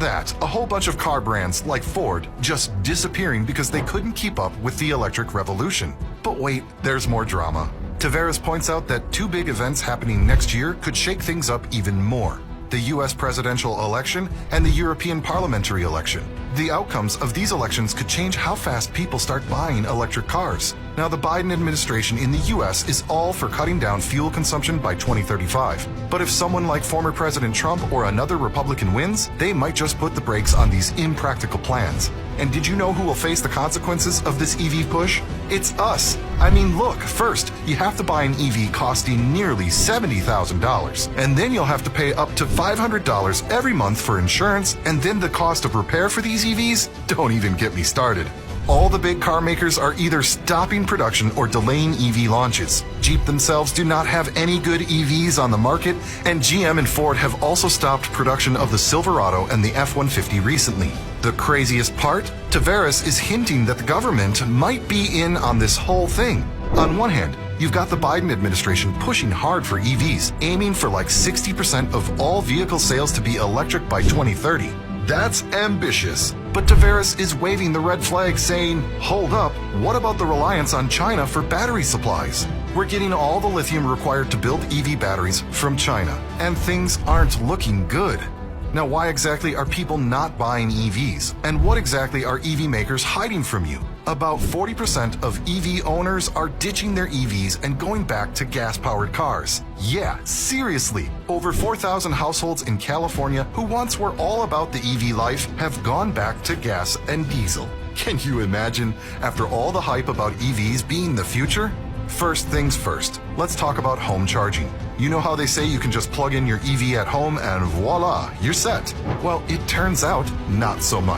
that, a whole bunch of car brands like Ford just disappearing because they couldn't keep up with the electric revolution. But wait, there's more drama. Tavares points out that two big events happening next year could shake things up even more: the US presidential election and the European parliamentary election. The outcomes of these elections could change how fast people start buying electric cars. Now, the Biden administration in the US is all for cutting down fuel consumption by 2035. But if someone like former President Trump or another Republican wins, they might just put the brakes on these impractical plans. And did you know who will face the consequences of this EV push? It's us. I mean, look, first, you have to buy an EV costing nearly $70,000. And then you'll have to pay up to $500 every month for insurance, and then the cost of repair for these EVs? Don't even get me started. All the big car makers are either stopping production or delaying EV launches. Jeep themselves do not have any good EVs on the market, and GM and Ford have also stopped production of the Silverado and the F-150 recently. The craziest part? Tavares is hinting that the government might be in on this whole thing. On one hand, you've got the Biden administration pushing hard for EVs, aiming for like 60% of all vehicle sales to be electric by 2030. That's ambitious. But Tavares is waving the red flag, saying, hold up, what about the reliance on China for battery supplies? We're getting all the lithium required to build EV batteries from China, and things aren't looking good. Now, why exactly are people not buying EVs? And what exactly are EV makers hiding from you? About 40% of EV owners are ditching their EVs and going back to gas-powered cars. Yeah, seriously. Over 4,000 households in California who once were all about the EV life have gone back to gas and diesel. Can you imagine, after all the hype about EVs being the future? First things first, let's talk about home charging. You know how they say you can just plug in your EV at home and voila, you're set? Well, it turns out not so much.